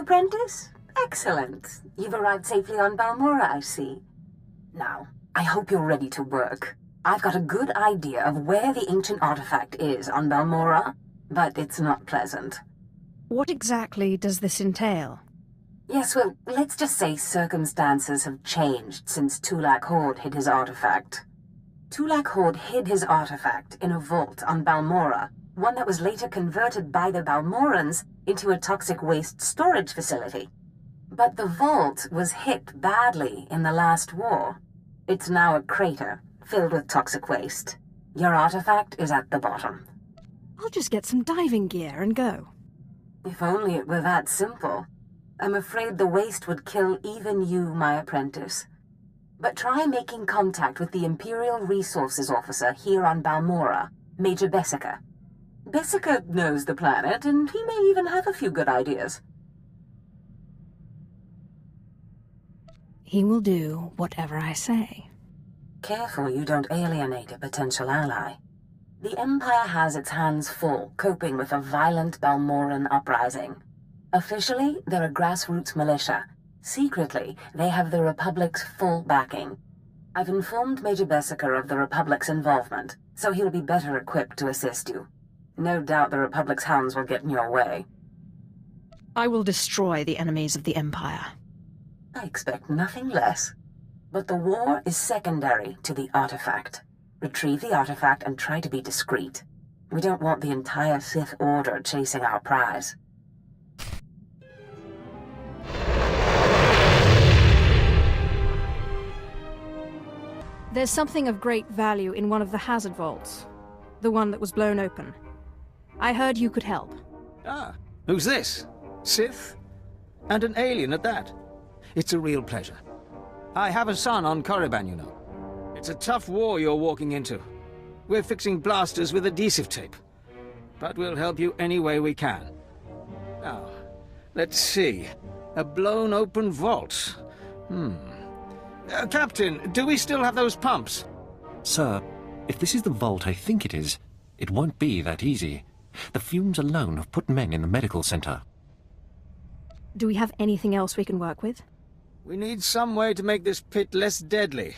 apprentice? Excellent. You've arrived safely on Balmorra, I see. Now, I hope you're ready to work. I've got a good idea of where the ancient artifact is on Balmorra, but it's not pleasant. What exactly does this entail? Yes, well, let's just say circumstances have changed since Tulak Horde hid his artifact. Tulak Horde hid his artifact in a vault on Balmorra, one that was later converted by the Balmorrans into a toxic waste storage facility. But the vault was hit badly in the last war. It's now a crater, filled with toxic waste. Your artifact is at the bottom. I'll just get some diving gear and go. If only it were that simple. I'm afraid the waste would kill even you, my apprentice. But try making contact with the Imperial Resources Officer here on Balmorra, Major Bessica. Bessica knows the planet, and he may even have a few good ideas. He will do whatever I say. Careful you don't alienate a potential ally. The Empire has its hands full coping with a violent Balmorran uprising. Officially, they're a grassroots militia. Secretly, they have the Republic's full backing. I've informed Major Bessica of the Republic's involvement, so he'll be better equipped to assist you. No doubt the Republic's hounds will get in your way. I will destroy the enemies of the Empire. I expect nothing less. But the war is secondary to the artifact. Retrieve the artifact and try to be discreet. We don't want the entire Sith Order chasing our prize. There's something of great value in one of the hazard vaults. The one that was blown open. I heard you could help. Ah, who's this? Sith? And an alien at that. It's a real pleasure. I have a son on Korriban, you know. It's a tough war you're walking into. We're fixing blasters with adhesive tape. But we'll help you any way we can. Now, let's see. A blown open vault. Captain, do we still have those pumps? Sir, if this is the vault I think it is, it won't be that easy. The fumes alone have put men in the medical center. Do we have anything else we can work with? We need some way to make this pit less deadly.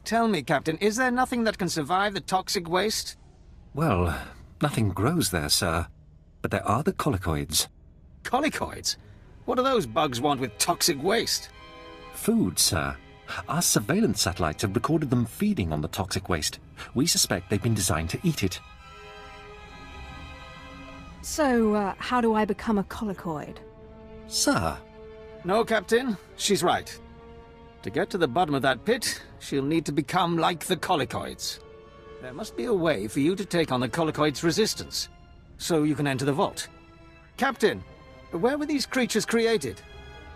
Tell me, Captain, is there nothing that can survive the toxic waste? Well, nothing grows there, sir. But there are the colicoids. Colicoids? What do those bugs want with toxic waste? Food, sir. Our surveillance satellites have recorded them feeding on the toxic waste. We suspect they've been designed to eat it. So, how do I become a colicoid? Sir? No, Captain. She's right. To get to the bottom of that pit, she'll need to become like the colicoids. There must be a way for you to take on the colicoids' resistance, so you can enter the vault. Captain, where were these creatures created?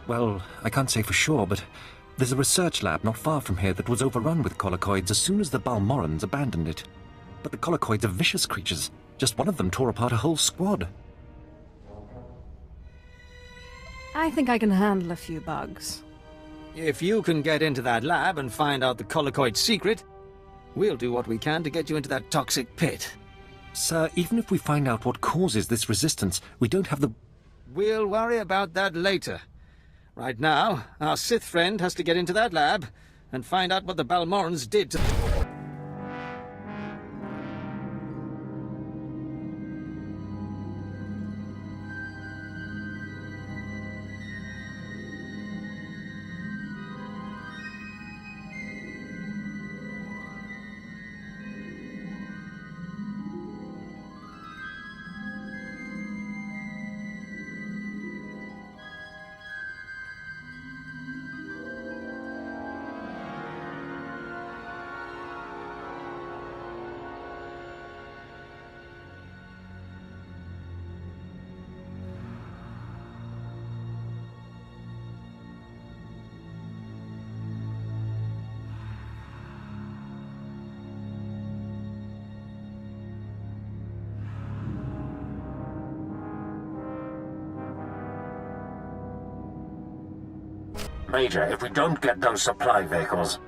Well, I can't say for sure, but there's a research lab not far from here that was overrun with colicoids as soon as the Balmorrans abandoned it. But the colicoids are vicious creatures. Just one of them tore apart a whole squad. I think I can handle a few bugs. If you can get into that lab and find out the colicoid secret, we'll do what we can to get you into that toxic pit. Sir, even if we find out what causes this resistance, we don't have the... We'll worry about that later. Right now, our Sith friend has to get into that lab and find out what the Balmorrans did to... Major, if we don't get those supply vehicles...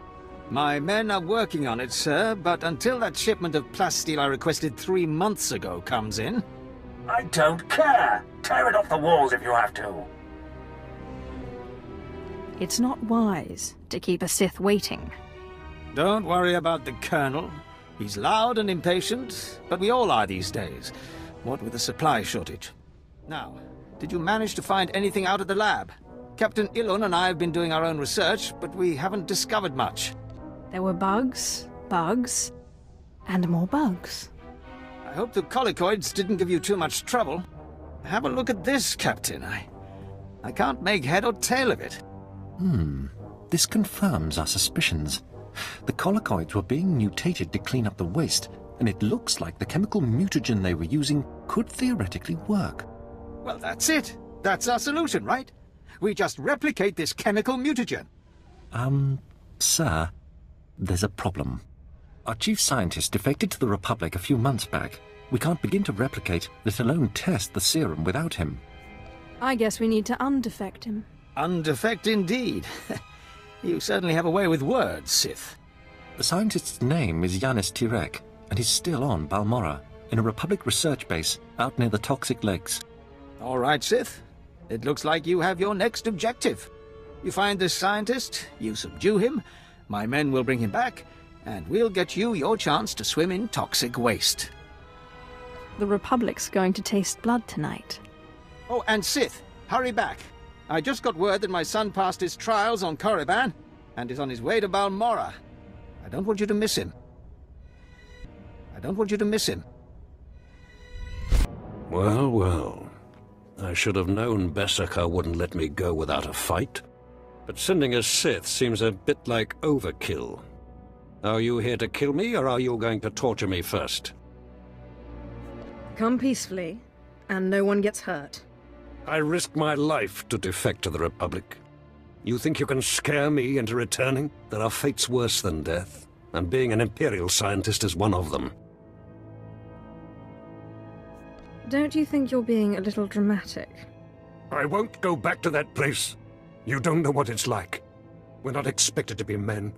My men are working on it, sir, but until that shipment of plasteel I requested 3 months ago comes in... I don't care! Tear it off the walls if you have to! It's not wise to keep a Sith waiting. Don't worry about the Colonel. He's loud and impatient, but we all are these days, what with the supply shortage. Now, did you manage to find anything out of the lab? Captain Ilun and I have been doing our own research, but we haven't discovered much. There were bugs, and more bugs. I hope the colicoids didn't give you too much trouble. Have a look at this, Captain. I can't make head or tail of it. This confirms our suspicions. The colicoids were being mutated to clean up the waste, and it looks like the chemical mutagen they were using could theoretically work. Well, that's it. That's our solution, right? We just replicate this chemical mutagen. Sir, there's a problem. Our chief scientist defected to the Republic a few months back. We can't begin to replicate, let alone test the serum without him. I guess we need to undefect him. Undefect indeed. You certainly have a way with words, Sith. The scientist's name is Yanis Tirek, and he's still on Balmorra, in a Republic research base out near the Toxic Lakes. All right, Sith. It looks like you have your next objective. You find this scientist, you subdue him, my men will bring him back, and we'll get you your chance to swim in toxic waste. The Republic's going to taste blood tonight. Oh, and Sith, hurry back. I just got word that my son passed his trials on Korriban and is on his way to Balmorra. I don't want you to miss him. Well, well. I should have known Beskar wouldn't let me go without a fight. But sending a Sith seems a bit like overkill. Are you here to kill me, or are you going to torture me first? Come peacefully, and no one gets hurt. I risked my life to defect to the Republic. You think you can scare me into returning? There are fates worse than death, and being an Imperial scientist is one of them. Don't you think you're being a little dramatic? I won't go back to that place. You don't know what it's like. We're not expected to be men.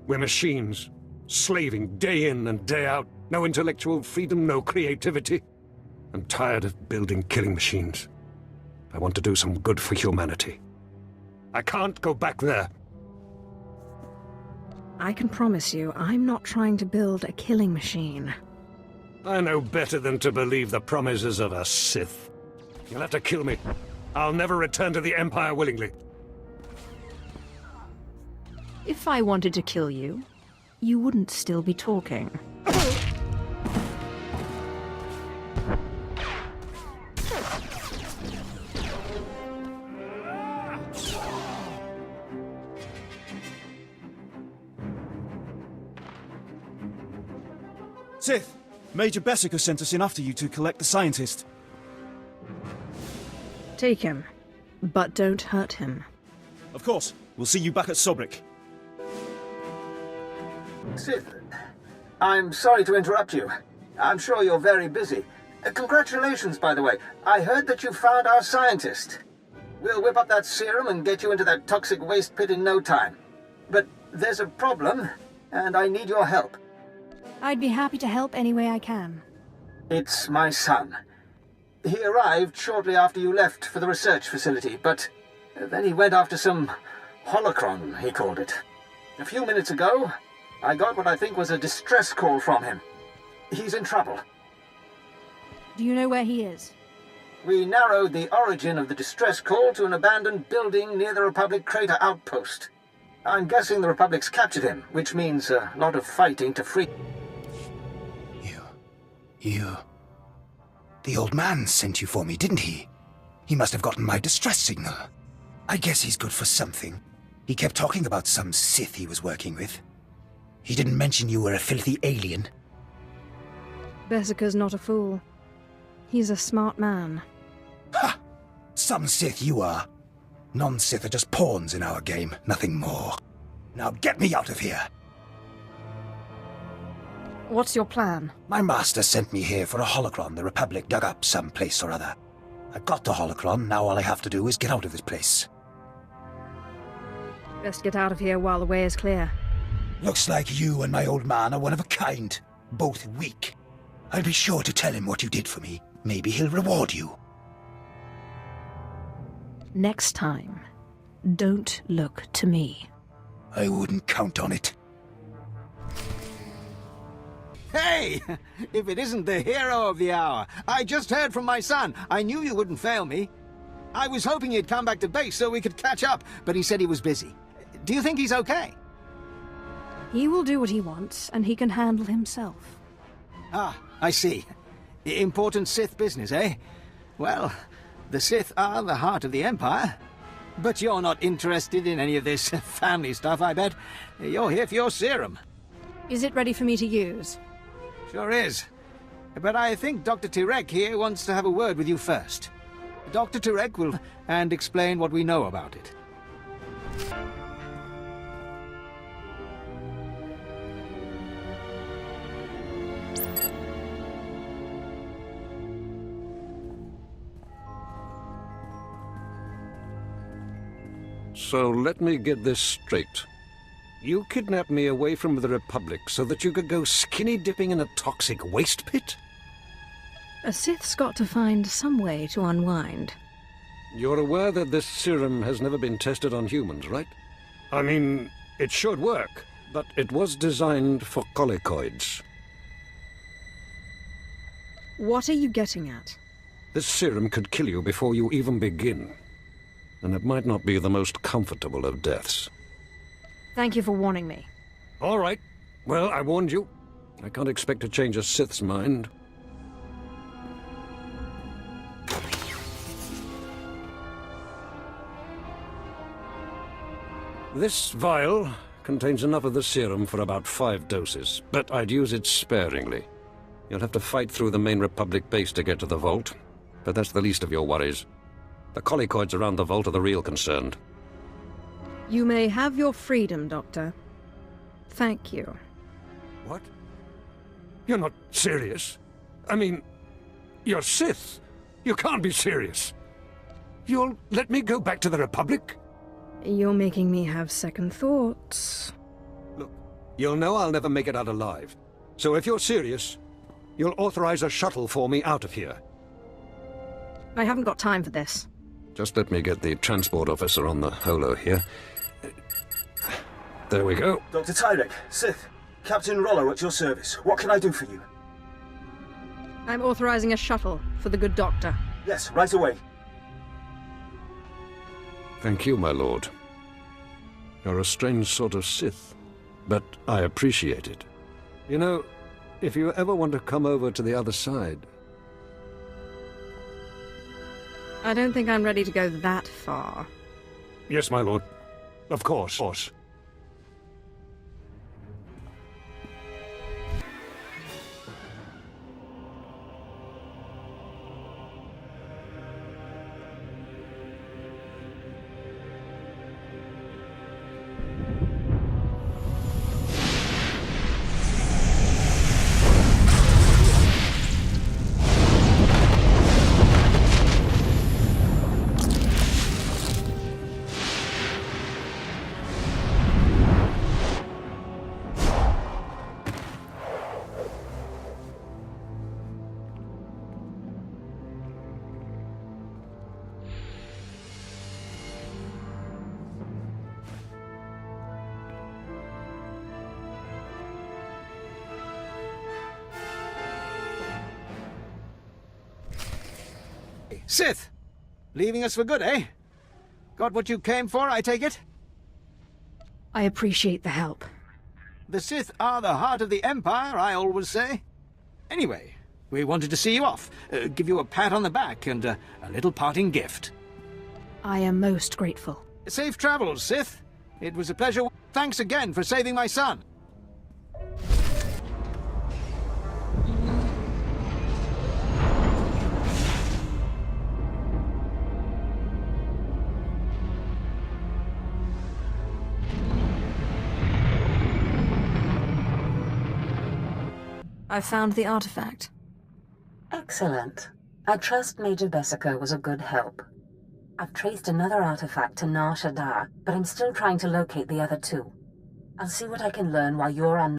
We're machines, slaving day in and day out. No intellectual freedom, no creativity. I'm tired of building killing machines. I want to do some good for humanity. I can't go back there. I can promise you, I'm not trying to build a killing machine. I know better than to believe the promises of a Sith. You'll have to kill me. I'll never return to the Empire willingly. If I wanted to kill you, you wouldn't still be talking. Sith, Major Beskar sent us in after you to collect the scientist. Take him, but don't hurt him. Of course. We'll see you back at Sobrik. Sith, I'm sorry to interrupt you. I'm sure you're very busy. Congratulations, by the way. I heard that you found our scientist. We'll whip up that serum and get you into that toxic waste pit in no time. But there's a problem, and I need your help. I'd be happy to help any way I can. It's my son. He arrived shortly after you left for the research facility, but then he went after some holocron, he called it. A few minutes ago, I got what I think was a distress call from him. He's in trouble. Do you know where he is? We narrowed the origin of the distress call to an abandoned building near the Republic crater outpost. I'm guessing the Republic's captured him, which means a lot of fighting to free... The old man sent you for me, didn't he? He must have gotten my distress signal. I guess he's good for something. He kept talking about some Sith he was working with. He didn't mention you were a filthy alien. Beskar's not a fool. He's a smart man. Ha! Some Sith you are. Non-Sith are just pawns in our game, nothing more. Now get me out of here! What's your plan? My master sent me here for a holocron the Republic dug up someplace or other. I've got the holocron, now all I have to do is get out of this place. Best get out of here while the way is clear. Looks like you and my old man are one of a kind. Both weak. I'll be sure to tell him what you did for me. Maybe he'll reward you. Next time, Don't look to me. I wouldn't count on it. Hey! If it isn't the hero of the hour! I just heard from my son. I knew you wouldn't fail me. I was hoping he'd come back to base so we could catch up, but he said he was busy. Do you think he's okay? He will do what he wants, and he can handle himself. Ah, I see. Important Sith business, eh? Well, the Sith are the heart of the Empire. But you're not interested in any of this family stuff, I bet. You're here for your serum. Is it ready for me to use? Sure is. But I think Dr. Tirek here wants to have a word with you first. Dr. Tirek will and explain what we know about it. So let me get this straight. You kidnapped me away from the Republic so that you could go skinny dipping in a toxic waste pit? A Sith's got to find some way to unwind. You're aware that this serum has never been tested on humans, right? I mean, it should work, but it was designed for colicoids. What are you getting at? This serum could kill you before you even begin. And it might not be the most comfortable of deaths. Thank you for warning me. All right. Well, I warned you. I can't expect to change a Sith's mind. This vial contains enough of the serum for about 5 doses, but I'd use it sparingly. You'll have to fight through the main Republic base to get to the vault, but that's the least of your worries. The colicoids around the vault are the real concern. You may have your freedom, Doctor. Thank you. What? You're not serious? I mean, you're Sith. You can't be serious. You'll let me go back to the Republic? You're making me have second thoughts. Look, you'll know I'll never make it out alive. So if you're serious, you'll authorize a shuttle for me out of here. I haven't got time for this. Just let me get the transport officer on the holo here. There we go. Dr. Tyrek, Sith, Captain Rollo at your service. What can I do for you? I'm authorizing a shuttle for the good doctor. Yes, right away. Thank you, my lord. You're a strange sort of Sith, but I appreciate it. You know, if you ever want to come over to the other side... I don't think I'm ready to go that far. Yes, my lord. Of course. Sith! Leaving us for good, eh? Got what you came for, I take it? I appreciate the help. The Sith are the heart of the Empire, I always say. Anyway, we wanted to see you off, give you a pat on the back and a little parting gift. I am most grateful. Safe travels, Sith. It was a pleasure. Thanks again for saving my son. I found the artifact. Excellent. I trust Major Bessica was a good help. I've traced another artifact to Nar Shaddaa, but I'm still trying to locate the other two. I'll see what I can learn while you're on